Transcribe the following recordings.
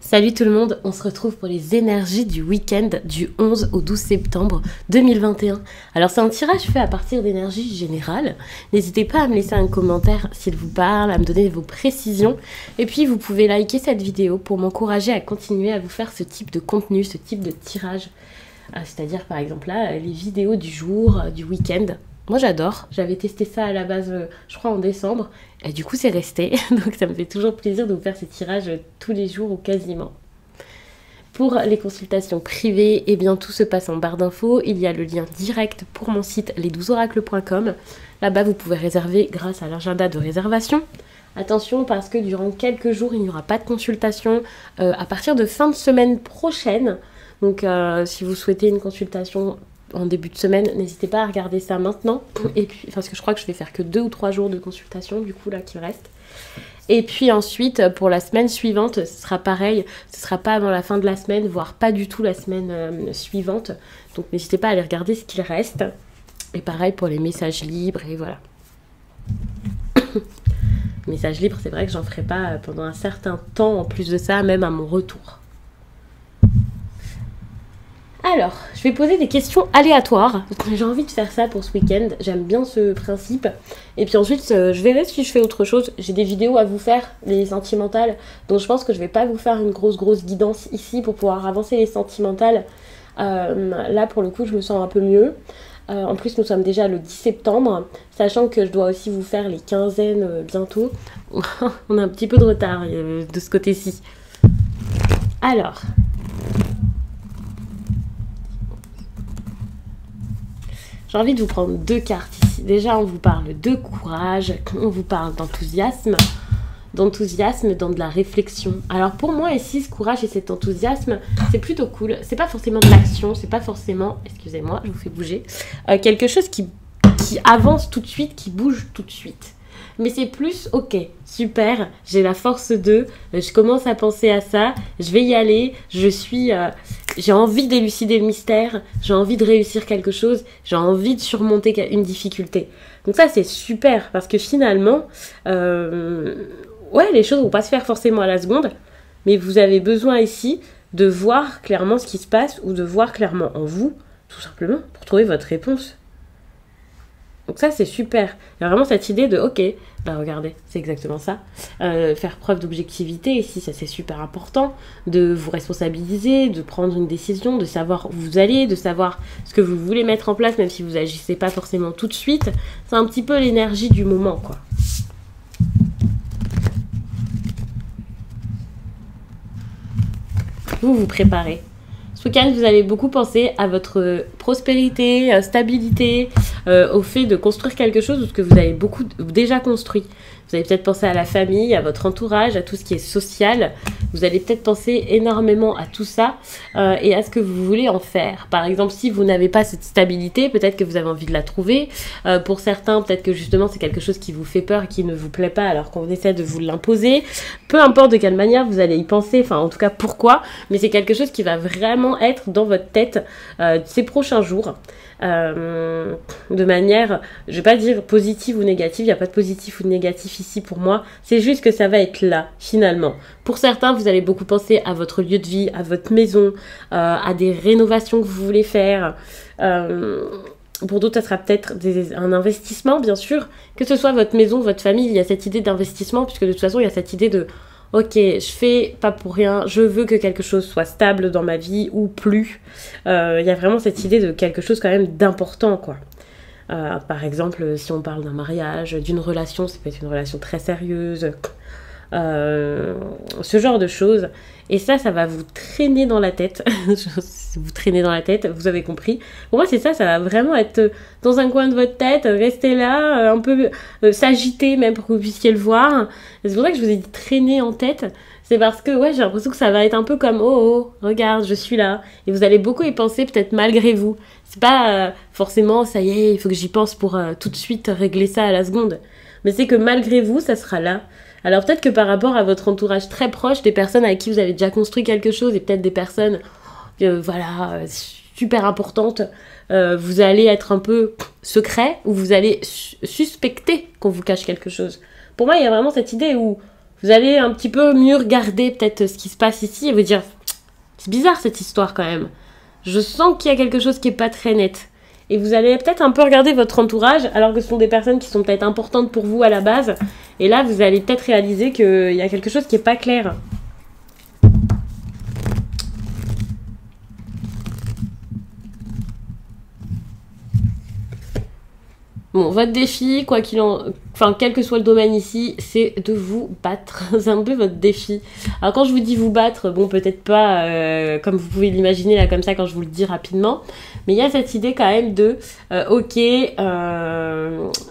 Salut tout le monde, on se retrouve pour les énergies du week-end du 11 au 12 septembre 2021. Alors c'est un tirage fait à partir d'énergie générale. N'hésitez pas à me laisser un commentaire s'il vous parle, à me donner vos précisions. Et puis vous pouvez liker cette vidéo pour m'encourager à continuer à vous faire ce type de contenu, ce type de tirage. C'est-à-dire par exemple là, les vidéos du jour, du week-end. Moi j'adore, j'avais testé ça à la base, je crois en décembre, et du coup c'est resté, donc ça me fait toujours plaisir de vous faire ces tirages tous les jours ou quasiment. Pour les consultations privées, eh bien tout se passe en barre d'infos, il y a le lien direct pour mon site les12oracles.com. Là-bas vous pouvez réserver grâce à l'agenda de réservation. Attention parce que durant quelques jours il n'y aura pas de consultation à partir de fin de semaine prochaine. Donc si vous souhaitez une consultation en début de semaine, n'hésitez pas à regarder ça maintenant. Et puis, parce que je crois que je vais faire que 2 ou 3 jours de consultation, du coup, là, qui me reste. Et puis ensuite, pour la semaine suivante, ce sera pareil. Ce sera pas avant la fin de la semaine, voire pas du tout la semaine suivante. Donc, n'hésitez pas à aller regarder ce qu'il reste. Et pareil pour les messages libres, et voilà. Messages libres, c'est vrai que j'en ferai pas pendant un certain temps, en plus de ça, même à mon retour. Alors, je vais poser des questions aléatoires. J'ai envie de faire ça pour ce week-end. J'aime bien ce principe. Et puis ensuite, je verrai si je fais autre chose. J'ai des vidéos à vous faire, les sentimentales. Donc je pense que je vais pas vous faire une grosse guidance ici pour pouvoir avancer les sentimentales. Là, pour le coup, je me sens un peu mieux. En plus, nous sommes déjà le 10 septembre. Sachant que je dois aussi vous faire les quinzaines bientôt. On a un petit peu de retard de ce côté-ci. Alors... j'ai envie de vous prendre 2 cartes ici. Déjà, on vous parle de courage, on vous parle d'enthousiasme, dans de la réflexion. Alors pour moi ici, ce courage et cet enthousiasme, c'est plutôt cool. C'est pas forcément de l'action, c'est pas forcément, excusez-moi, je vous fais bouger, quelque chose qui avance tout de suite, qui bouge tout de suite. Mais c'est plus, ok, super, j'ai la force de, je commence à penser à ça, je vais y aller, j'ai envie d'élucider le mystère, j'ai envie de réussir quelque chose, j'ai envie de surmonter une difficulté. Donc ça, c'est super, parce que finalement, ouais, les choses vont pas se faire forcément à la seconde, mais vous avez besoin ici de voir clairement ce qui se passe, ou de voir clairement en vous, tout simplement, pour trouver votre réponse. Donc ça, c'est super. Il y a vraiment cette idée de, ok, bah regardez, c'est exactement ça. Faire preuve d'objectivité, ici, ça c'est super important. De vous responsabiliser, de prendre une décision, de savoir où vous allez, de savoir ce que vous voulez mettre en place, même si vous n'agissez pas forcément tout de suite. C'est un petit peu l'énergie du moment, quoi. Vous vous préparez. Ce week-end, vous allez beaucoup penser à votre prospérité, stabilité, au fait de construire quelque chose que vous avez beaucoup déjà construit. Vous allez peut-être penser à la famille, à votre entourage, à tout ce qui est social. Vous allez peut-être penser énormément à tout ça et à ce que vous voulez en faire. Par exemple, si vous n'avez pas cette stabilité, peut-être que vous avez envie de la trouver. Pour certains, peut-être que justement c'est quelque chose qui vous fait peur et qui ne vous plaît pas alors qu'on essaie de vous l'imposer. Peu importe de quelle manière vous allez y penser, enfin en tout cas pourquoi, mais c'est quelque chose qui va vraiment être dans votre tête ces prochains jours. De manière, je vais pas dire positive ou négative, il n'y a pas de positif ou de négatif ici pour moi, c'est juste que ça va être là finalement. Pour certains, vous allez beaucoup penser à votre lieu de vie, à votre maison, à des rénovations que vous voulez faire. Pour d'autres, ça sera peut-être un investissement, bien sûr, que ce soit votre maison, votre famille, il y a cette idée d'investissement, puisque de toute façon, il y a cette idée de ok, je fais pas pour rien, je veux que quelque chose soit stable dans ma vie ou plus. Il y a vraiment cette idée de quelque chose quand même d'important, quoi. Par exemple, si on parle d'un mariage, d'une relation, ça peut être une relation très sérieuse, ce genre de choses. Et ça va vous traîner dans la tête. Vous traînez dans la tête, vous avez compris. Pour moi, c'est ça, ça va vraiment être dans un coin de votre tête, rester là, un peu s'agiter même pour que vous puissiez le voir. C'est pour ça que je vous ai dit traîner en tête. C'est parce que, ouais, j'ai l'impression que ça va être un peu comme, oh, regarde, je suis là. Et vous allez beaucoup y penser, peut-être malgré vous. C'est pas forcément, ça y est, il faut que j'y pense pour tout de suite régler ça à la seconde. Mais c'est que malgré vous, ça sera là. Alors peut-être que par rapport à votre entourage très proche, des personnes avec qui vous avez déjà construit quelque chose, et peut-être des personnes, voilà, super importantes, vous allez être un peu secret, ou vous allez suspecter qu'on vous cache quelque chose. Pour moi, il y a vraiment cette idée où Vous allez un petit peu mieux regarder peut-être ce qui se passe ici et vous dire, c'est bizarre cette histoire quand même. Je sens qu'il y a quelque chose qui est pas très net. Et vous allez peut-être un peu regarder votre entourage, alors que ce sont des personnes qui sont peut-être importantes pour vous à la base. Et là, vous allez peut-être réaliser qu'il y a quelque chose qui est pas clair. Bon, votre défi, quoi qu'il en... Enfin, quel que soit le domaine ici, c'est de vous battre. C'est un peu votre défi. Alors, quand je vous dis vous battre, bon, peut-être pas comme vous pouvez l'imaginer, là, comme ça, quand je vous le dis rapidement. Mais il y a cette idée quand même de,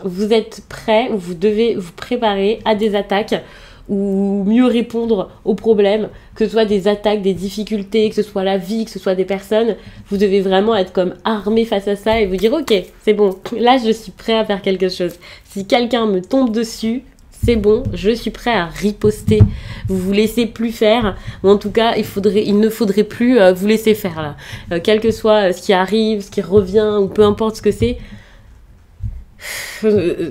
vous êtes prêt, ou vous devez vous préparer à des attaques, ou mieux répondre aux problèmes, que ce soit des attaques, des difficultés, que ce soit la vie, que ce soit des personnes. Vous devez vraiment être comme armé face à ça et vous dire ok, c'est bon, là je suis prêt à faire quelque chose. Si quelqu'un me tombe dessus, c'est bon, je suis prêt à riposter. Vous vous laissez plus faire, ou en tout cas il ne faudrait plus vous laisser faire là. Quel que soit ce qui arrive, ce qui revient, ou peu importe ce que c'est,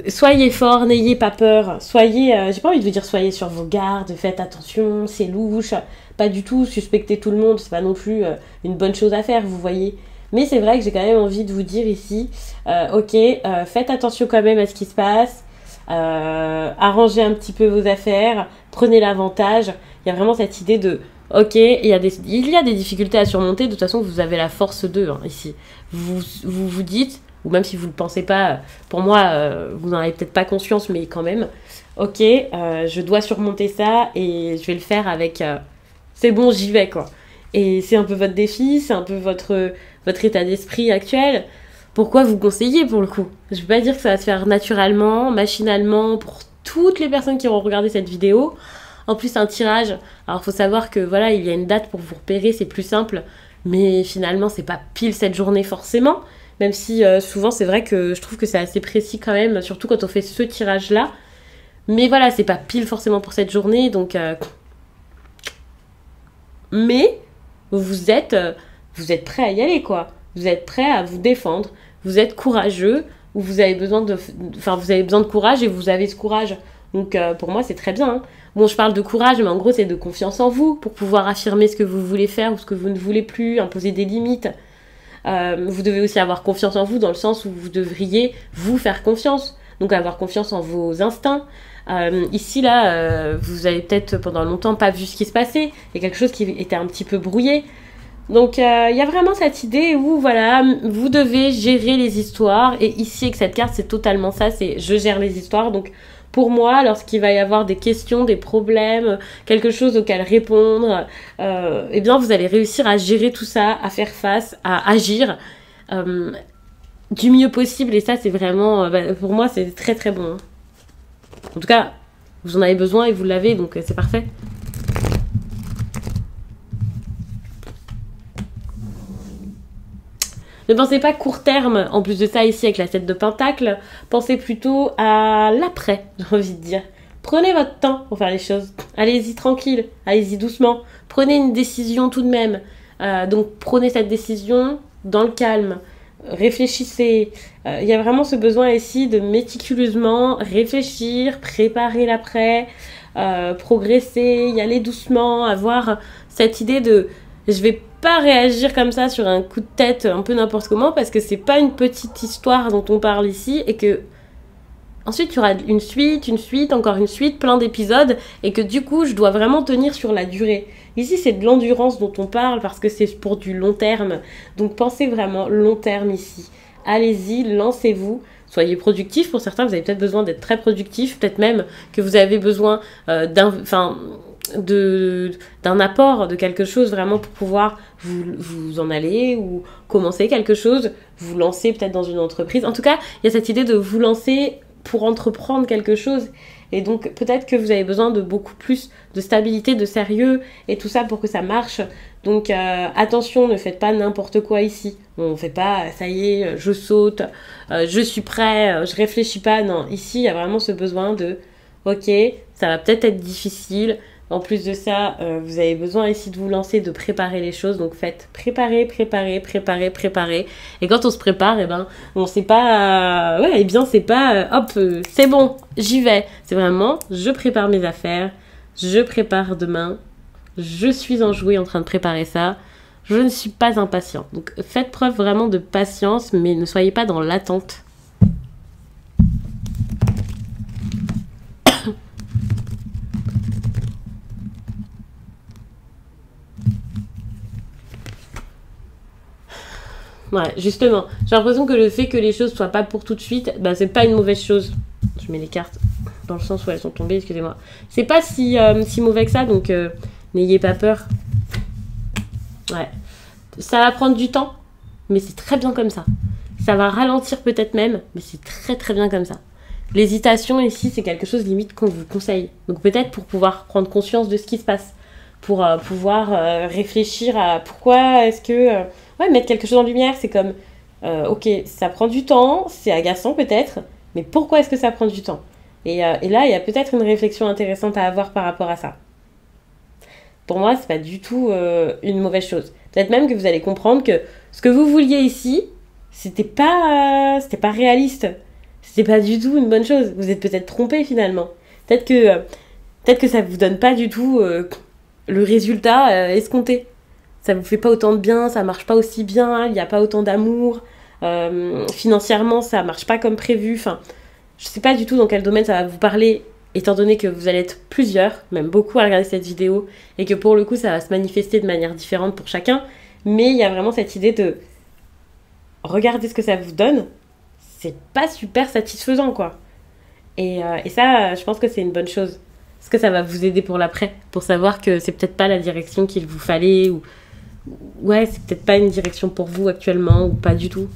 soyez fort, n'ayez pas peur, soyez, j'ai pas envie de vous dire soyez sur vos gardes, faites attention, c'est louche, pas du tout suspecter tout le monde, c'est pas non plus une bonne chose à faire, vous voyez. Mais c'est vrai que j'ai quand même envie de vous dire ici, faites attention quand même à ce qui se passe, arrangez un petit peu vos affaires, prenez l'avantage. Il y a vraiment cette idée de ok, il y a des difficultés à surmonter, de toute façon vous avez la force d'eux ici. Vous dites, ou même si vous ne le pensez pas, pour moi, vous n'en avez peut-être pas conscience, mais quand même, ok, je dois surmonter ça et je vais le faire avec... c'est bon, j'y vais, quoi. Et c'est un peu votre défi, c'est un peu votre état d'esprit actuel. Pourquoi vous conseiller, pour le coup? Je ne veux pas dire que ça va se faire naturellement, machinalement, pour toutes les personnes qui auront regardé cette vidéo. En plus, un tirage, alors il faut savoir que voilà, il y a une date pour vous repérer, c'est plus simple, mais finalement, c'est pas pile cette journée forcément. Même si souvent c'est vrai que je trouve que c'est assez précis quand même, surtout quand on fait ce tirage-là. Mais voilà, c'est pas pile forcément pour cette journée, donc... Mais vous êtes prêt à y aller, quoi. Vous êtes prêt à vous défendre, vous êtes courageux, ou vous avez besoin de courage et vous avez ce courage. Donc pour moi, c'est très bien. Hein. Bon, je parle de courage, mais en gros, c'est de confiance en vous pour pouvoir affirmer ce que vous voulez faire ou ce que vous ne voulez plus, imposer des limites. Vous devez aussi avoir confiance en vous dans le sens où vous devriez vous faire confiance. Donc avoir confiance en vos instincts. Ici, là, vous avez peut-être pendant longtemps pas vu ce qui se passait. Il y a quelque chose qui était un petit peu brouillé. Donc il y a vraiment cette idée où voilà, vous devez gérer les histoires. Et ici, avec cette carte, c'est totalement ça. C'est je gère les histoires. Donc pour moi, lorsqu'il va y avoir des questions, des problèmes, quelque chose auquel répondre, eh bien vous allez réussir à gérer tout ça, à faire face, à agir du mieux possible. Et ça, c'est vraiment, pour moi, c'est très très bon. Hein. En tout cas, vous en avez besoin et vous l'avez, donc c'est parfait. Ne pensez pas court terme, en plus de ça ici avec la 7 de Pentacle, pensez plutôt à l'après, j'ai envie de dire. Prenez votre temps pour faire les choses. Allez-y tranquille, allez-y doucement. Prenez une décision tout de même. Donc prenez cette décision dans le calme. Réfléchissez. Il y a vraiment ce besoin ici de méticuleusement réfléchir, préparer l'après, progresser, y aller doucement, avoir cette idée de je vais pas réagir comme ça sur un coup de tête un peu n'importe comment parce que c'est pas une petite histoire dont on parle ici et que ensuite il y aura une suite, encore une suite, plein d'épisodes et que du coup je dois vraiment tenir sur la durée. Ici c'est de l'endurance dont on parle parce que c'est pour du long terme, donc pensez vraiment long terme ici. Allez-y, lancez-vous, soyez productifs. Pour certains vous avez peut-être besoin d'être très productif, peut-être même que vous avez besoin d'un apport de quelque chose vraiment pour pouvoir vous en aller ou commencer quelque chose, vous lancer peut-être dans une entreprise. En tout cas, il y a cette idée de vous lancer pour entreprendre quelque chose et donc peut-être que vous avez besoin de beaucoup plus de stabilité, de sérieux et tout ça pour que ça marche. Donc attention, ne faites pas n'importe quoi ici. On ne fait pas ça y est, je saute, je suis prêt, je réfléchis pas. Non, ici il y a vraiment ce besoin de ok, ça va peut-être être difficile. En plus de ça, vous avez besoin ici de vous lancer, de préparer les choses. Donc faites préparer. Et quand on se prépare, eh ben, on sait pas... c'est pas... c'est bon, j'y vais. C'est vraiment, je prépare mes affaires, je prépare demain, je suis enjouée en train de préparer ça, je ne suis pas impatient. Donc faites preuve vraiment de patience, mais ne soyez pas dans l'attente. Ouais, justement, j'ai l'impression que le fait que les choses soient pas pour tout de suite, bah c'est pas une mauvaise chose. Je mets les cartes dans le sens où elles sont tombées, excusez-moi. C'est pas si mauvais que ça, donc n'ayez pas peur. Ouais. Ça va prendre du temps, mais c'est très bien comme ça. Ça va ralentir peut-être même, mais c'est très très bien comme ça. L'hésitation ici, c'est quelque chose limite qu'on vous conseille. Donc peut-être pour pouvoir prendre conscience de ce qui se passe, pour pouvoir réfléchir à pourquoi est-ce que... ouais, mettre quelque chose en lumière, c'est comme... ok, ça prend du temps, c'est agaçant peut-être, mais pourquoi est-ce que ça prend du temps ? Et là, il y a peut-être une réflexion intéressante à avoir par rapport à ça. Pour moi, c'est pas du tout une mauvaise chose. Peut-être même que vous allez comprendre que ce que vous vouliez ici, c'était pas réaliste. C'était pas du tout une bonne chose. Vous êtes peut-être trompé finalement. Peut-être que ça vous donne pas du tout le résultat escompté. Ça vous fait pas autant de bien, ça marche pas aussi bien, il n'y a pas autant d'amour. Financièrement, ça marche pas comme prévu. Enfin, je sais pas du tout dans quel domaine ça va vous parler, étant donné que vous allez être plusieurs, même beaucoup à regarder cette vidéo, et que pour le coup, ça va se manifester de manière différente pour chacun. Mais il y a vraiment cette idée de regarder ce que ça vous donne. C'est pas super satisfaisant, quoi. Et ça, je pense que c'est une bonne chose. Parce que ça va vous aider pour l'après, pour savoir que c'est peut-être pas la direction qu'il vous fallait, ou ouais, c'est peut-être pas une direction pour vous actuellement, ou pas du tout.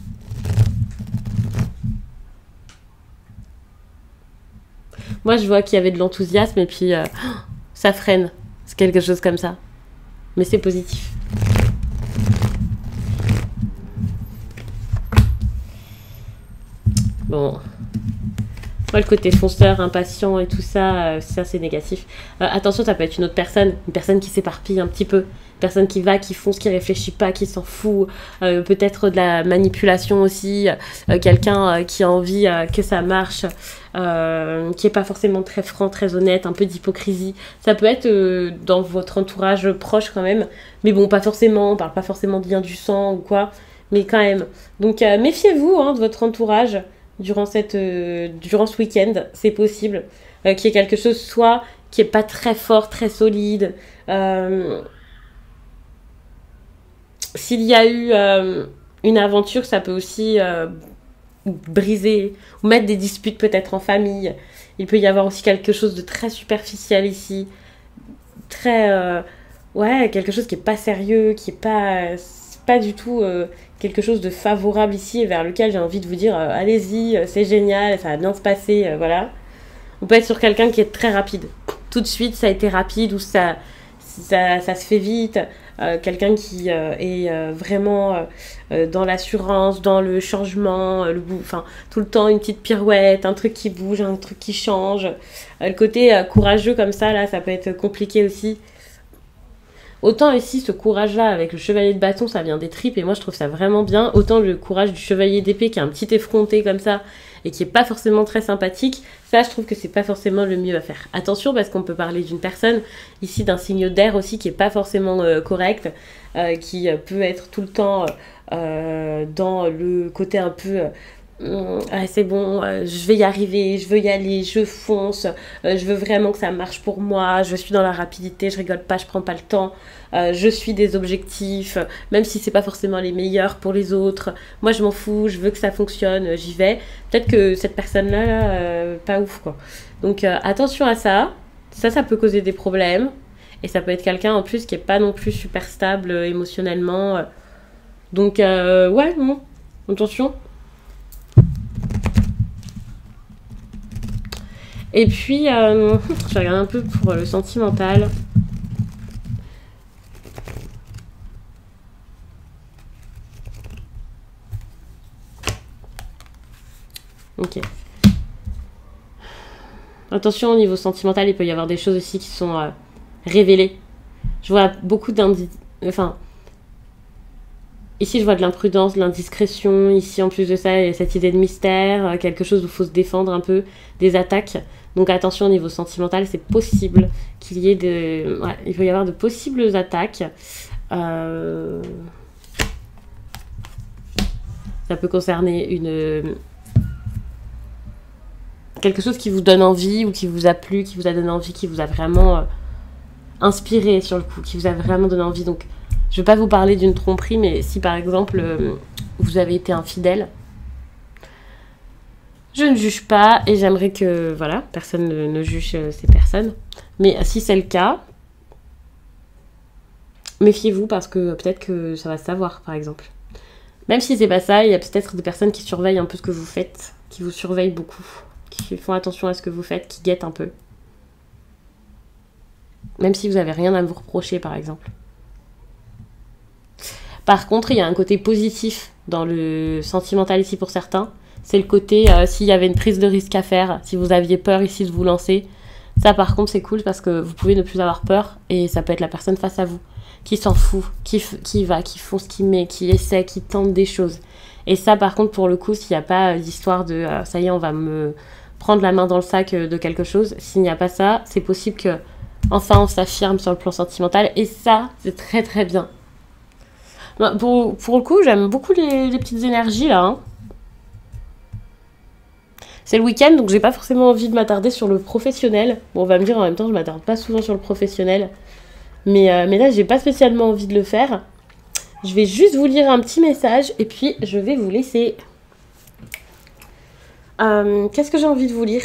Moi, je vois qu'il y avait de l'enthousiasme, et puis ça freine. C'est quelque chose comme ça. Mais c'est positif. Bon. Moi, le côté fonceur, impatient et tout ça, ça c'est négatif. Attention, ça peut être une personne qui s'éparpille un petit peu, une personne qui fonce, qui réfléchit pas, qui s'en fout, peut-être de la manipulation aussi, quelqu'un qui a envie que ça marche, qui est pas forcément très franc, très honnête, un peu d'hypocrisie. Ça peut être dans votre entourage proche quand même, mais bon, pas forcément, on parle pas forcément de lien du sang ou quoi, mais quand même. Donc méfiez-vous de votre entourage. Durant ce week-end, c'est possible qu'il y ait quelque chose soit qui est pas très fort, très solide. S'il y a eu une aventure, ça peut aussi briser ou mettre des disputes peut-être en famille. Il peut y avoir aussi quelque chose de très superficiel ici, très ouais, quelque chose qui est pas sérieux, qui est pas du tout quelque chose de favorable ici et vers lequel j'ai envie de vous dire allez-y, c'est génial, ça va bien se passer, voilà. On peut être sur quelqu'un qui est très rapide. Tout de suite, ça a été rapide ou ça se fait vite. Quelqu'un qui est vraiment dans l'assurance, dans le changement, enfin, tout le temps une petite pirouette, un truc qui bouge, un truc qui change. Le côté courageux comme ça, là, ça peut être compliqué aussi. Autant ici, ce courage-là avec le chevalier de bâton, ça vient des tripes et moi je trouve ça vraiment bien. Autant le courage du chevalier d'épée qui est un petit effronté comme ça et qui est pas forcément très sympathique, ça je trouve que c'est pas forcément le mieux à faire. Attention parce qu'on peut parler d'une personne, ici d'un signe d'air aussi qui est pas forcément correct, qui peut être tout le temps dans le côté un peu... ah, c'est bon, je vais y arriver, je veux y aller, je fonce, je veux vraiment que ça marche pour moi, je suis dans la rapidité, je rigole pas, je prends pas le temps, je suis des objectifs, même si c'est pas forcément les meilleurs pour les autres, moi je m'en fous, je veux que ça fonctionne, j'y vais. Peut-être que cette personne-là, pas ouf quoi. Donc attention à ça, ça peut causer des problèmes, et ça peut être quelqu'un en plus qui est pas non plus super stable émotionnellement. Donc ouais, bon, attention. Et puis, je vais regarder un peu pour le sentimental. Ok. Attention, au niveau sentimental, il peut y avoir des choses aussi qui sont révélées. Je vois beaucoup d'indices... Enfin, Ici, je vois de l'imprudence, de l'indiscrétion. Ici, en plus de ça, il y a cette idée de mystère, quelque chose où il faut se défendre un peu des attaques. Donc attention au niveau sentimental, c'est possible qu'il y ait de... Ouais, il peut y avoir de possibles attaques. Ça peut concerner quelque chose qui vous donne envie ou qui vous a plu, qui vous a donné envie, qui vous a vraiment inspiré sur le coup, qui vous a vraiment donné envie. Donc, je ne vais pas vous parler d'une tromperie, mais si par exemple, vous avez été infidèle, je ne juge pas et j'aimerais que, voilà, personne ne juge ces personnes. Mais si c'est le cas, méfiez-vous parce que peut-être que ça va se savoir, par exemple. Même si c'est pas ça, il y a peut-être des personnes qui surveillent un peu ce que vous faites, qui vous surveillent beaucoup, qui font attention à ce que vous faites, qui guettent un peu. Même si vous n'avez rien à vous reprocher, par exemple. Par contre, il y a un côté positif dans le sentimental ici pour certains. C'est le côté, s'il y avait une prise de risque à faire, si vous aviez peur ici de vous lancer. Ça, par contre, c'est cool parce que vous pouvez ne plus avoir peur et ça peut être la personne face à vous qui s'en fout, qui fonce, qui met, qui essaie, qui tente des choses. Et ça, par contre, pour le coup, s'il n'y a pas l'histoire de ça y est, on va me prendre la main dans le sac de quelque chose, s'il n'y a pas ça, c'est possible que enfin on s'affirme sur le plan sentimental et ça, c'est très très bien. Pour le coup, j'aime beaucoup les petites énergies là. Hein. C'est le week-end, donc j'ai pas forcément envie de m'attarder sur le professionnel. Bon, on va me dire en même temps, je m'attarde pas souvent sur le professionnel. Mais là, j'ai pas spécialement envie de le faire. Je vais juste vous lire un petit message et puis je vais vous laisser. Qu'est-ce que j'ai envie de vous lire?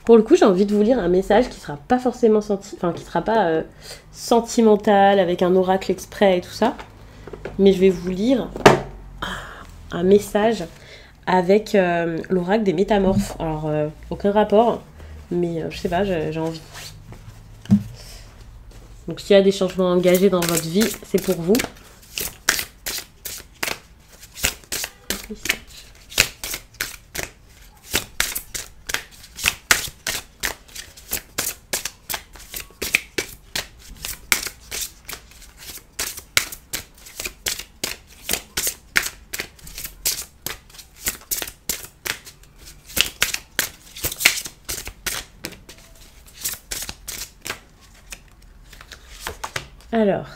Pour le coup, j'ai envie de vous lire un message qui sera pas forcément qui sera pas sentimental avec un oracle exprès et tout ça. Mais je vais vous lire un message avec l'oracle des métamorphes. Alors, aucun rapport. Mais je sais pas, j'ai envie. Donc s'il y a des changements engagés dans votre vie, c'est pour vous. Alors,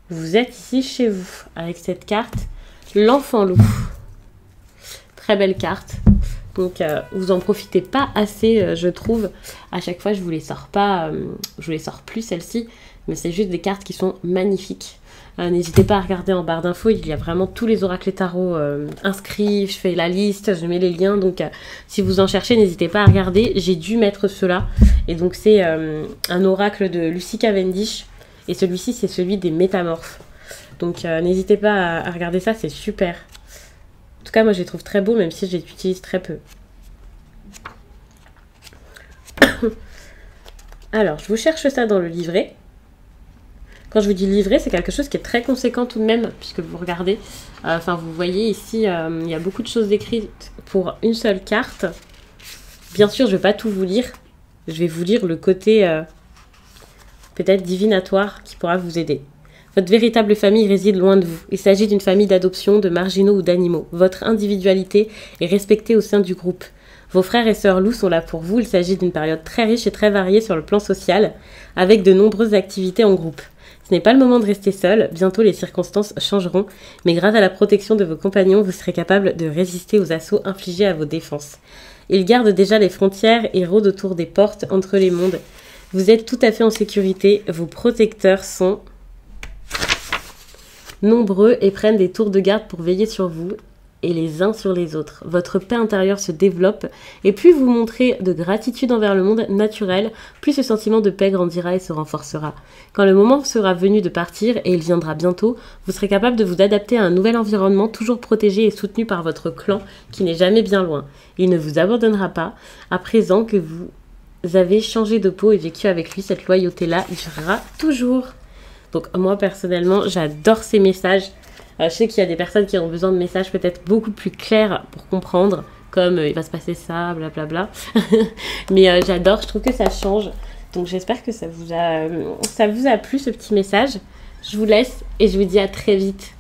vous êtes ici chez vous avec cette carte, l'enfant loup. Très belle carte. Donc, vous en profitez pas assez, je trouve. À chaque fois, je vous les sors pas, je vous les sors plus celles-ci, mais c'est juste des cartes qui sont magnifiques. N'hésitez pas à regarder en barre d'infos, il y a vraiment tous les oracles et tarots inscrits. Je fais la liste, je mets les liens. Donc, si vous en cherchez, n'hésitez pas à regarder. J'ai dû mettre ceux-là. Et donc, c'est un oracle de Lucy Cavendish. Et celui-ci, c'est celui des métamorphes. Donc, n'hésitez pas à regarder ça, c'est super. En tout cas, moi, je les trouve très beaux, même si je les utilise très peu. Alors, je vous cherche ça dans le livret. Quand je vous dis livret, c'est quelque chose qui est très conséquent tout de même, puisque vous regardez. Vous voyez ici, il y a beaucoup de choses écrites pour une seule carte. Bien sûr, je ne vais pas tout vous lire. Je vais vous lire le côté... peut-être divinatoire qui pourra vous aider. Votre véritable famille réside loin de vous. Il s'agit d'une famille d'adoption, de marginaux ou d'animaux. Votre individualité est respectée au sein du groupe. Vos frères et sœurs loups sont là pour vous. Il s'agit d'une période très riche et très variée sur le plan social, avec de nombreuses activités en groupe. Ce n'est pas le moment de rester seul, bientôt les circonstances changeront, mais grâce à la protection de vos compagnons, vous serez capable de résister aux assauts infligés à vos défenses. Ils gardent déjà les frontières et rôdent autour des portes entre les mondes. Vous êtes tout à fait en sécurité, vos protecteurs sont nombreux et prennent des tours de garde pour veiller sur vous et les uns sur les autres. Votre paix intérieure se développe et plus vous montrez de gratitude envers le monde naturel, plus ce sentiment de paix grandira et se renforcera. Quand le moment sera venu de partir, et il viendra bientôt, vous serez capable de vous adapter à un nouvel environnement toujours protégé et soutenu par votre clan qui n'est jamais bien loin. Il ne vous abandonnera pas. À présent que vous avez changé de peau et vécu avec lui, cette loyauté-là durera toujours. Donc moi personnellement, j'adore ces messages. Je sais qu'il y a des personnes qui ont besoin de messages peut-être beaucoup plus clairs pour comprendre, comme il va se passer ça, blablabla. Mais j'adore, je trouve que ça change. Donc j'espère que ça vous a plu ce petit message. Je vous laisse et je vous dis à très vite.